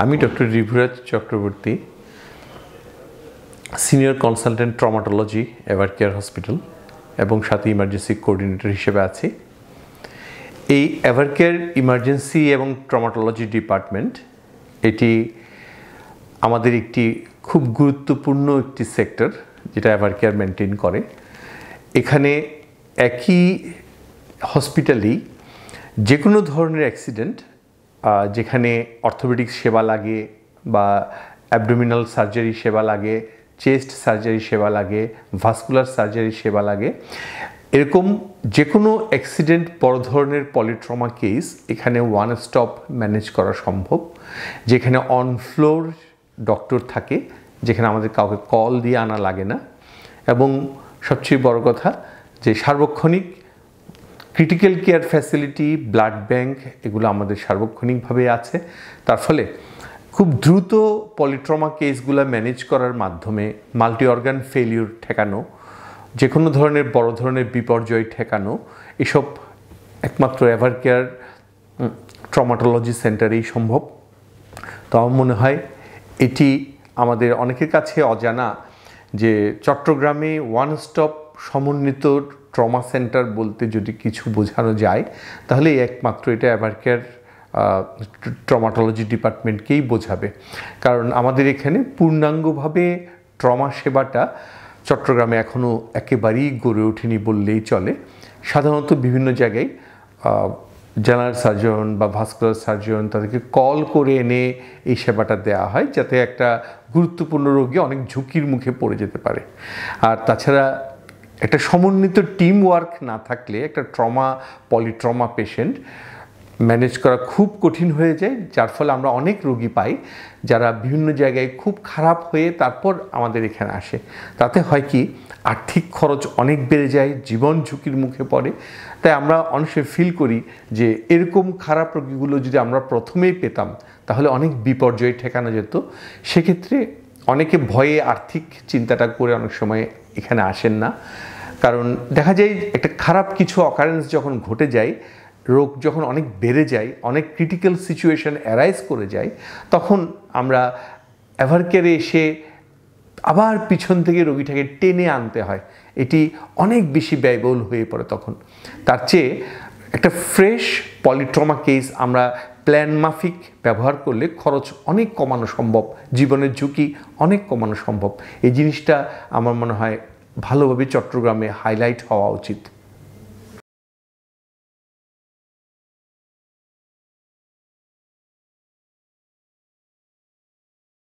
আমি doctor Rivuraj Chakraborty, senior consultant traumatology Evercare hospital এবং সাথে ইমার্জেন্সি কোঅর্ডিনেটর হিসেবে আছি। এই এভারকেয়ার ইমার্জেন্সি এবং ট্রমাটোলজি ডিপার্টমেন্ট এটি আমাদের একটি খুব গুরুত্বপূর্ণ একটি সেক্টর যেটা এভারকেয়ার মেনটেন করে। এখানে একই হসপিটালেই যে কোনো ধরনের অ্যাক্সিডেন্ট, যেখানে অর্থোপেডিক্স সেবা লাগে বা অ্যাবডোমিনাল সার্জারি সেবা লাগে, চেস্ট সার্জারি সেবা লাগে, ভাস্কুলার সার্জারি সেবা লাগে, এরকম যে কোনো অ্যাক্সিডেন্ট বড় ধরনের পলিট্রমা কেস এখানে ওয়ান স্টপ ম্যানেজ করা সম্ভব, যেখানে অন ফ্লোর ডক্টর থাকে, যেখানে আমাদের কাউকে কল দিয়ে আনা লাগে না, এবং সবচেয়ে বড় কথা যে সার্বক্ষণিক critical care facility, blood bank এগুলো আমাদের সার্বক্ষণিকভাবে আছে। তার ফলে খুব দ্রুত পলিট্রমা কেসগুলো ম্যানেজ করার মাধ্যমে মাল্টি অর্গান ফেলিউর ঠেকানো, যে কোনো ধরনের বড় ধরনের বিপর্যয় ঠেকানো, এসব একমাত্র এভারকেয়ার ট্রমাটোলজি সেন্টারেই সম্ভব। তো আমার মনে হয় এটি আমাদের অনেকের কাছে অজানা যে চট্টগ্রামে ওয়ান স্টপ সমন্বিত ট্রমা সেন্টার বলতে যদি কিছু বোঝানো যায় তাহলে একমাত্র এটা এভারকেয়ার ট্রমাটোলজি ডিপার্টমেন্টকেই বোঝাবে। কারণ আমাদের এখানে পূর্ণাঙ্গভাবে ট্রমা সেবাটা চট্টগ্রামে এখনও একেবারেই গড়ে ওঠেনি বললেই চলে। সাধারণত বিভিন্ন জায়গায় জেনারেল সার্জন বা ভাস্কুলার সার্জন তাদেরকে কল করে এনে এই সেবাটা দেওয়া হয়, যাতে একটা গুরুত্বপূর্ণ রোগী অনেক ঝুঁকির মুখে পড়ে যেতে পারে। আর তাছাড়া একটা সমন্বিত টিম ওয়ার্ক না থাকলে একটা পলিট্রমা পেশেন্ট ম্যানেজ করা খুব কঠিন হয়ে যায়, যার ফলে আমরা অনেক রোগী পাই যারা বিভিন্ন জায়গায় খুব খারাপ হয়ে তারপর আমাদের এখানে আসে। তাতে হয় কি, আর্থিক খরচ অনেক বেড়ে যায়, জীবন ঝুঁকির মুখে পড়ে। তাই আমরা অনেক ফিল করি যে এরকম খারাপ রোগীগুলো যদি আমরা প্রথমেই পেতাম তাহলে অনেক বিপর্যয় ঠেকানো যেত। সেক্ষেত্রে অনেকে ভয়ে আর্থিক চিন্তাটা করে অনেক সময় এখানে আসেন না। কারণ দেখা যায় একটা খারাপ কিছু অকারেন্স যখন ঘটে যায়, রোগ যখন অনেক বেড়ে যায়, অনেক ক্রিটিক্যাল সিচুয়েশন অ্যারাইজ করে যায়, তখন আমরা এভারকেয়ারে এসে আবার পিছন থেকে রোগীটাকে টেনে আনতে হয়। এটি অনেক বেশি ব্যয়বহুল হয়ে পড়ে তখন। তার চেয়ে একটা ফ্রেশ পলিট্রমা কেস আমরা প্ল্যান মাফিক ব্যবহার করলে খরচ অনেক কমানো সম্ভব, জীবনের ঝুঁকি অনেক কমানো সম্ভব। এই জিনিসটা আমার মনে হয় ভালোভাবে চট্টগ্রামে হাইলাইট হওয়া উচিত।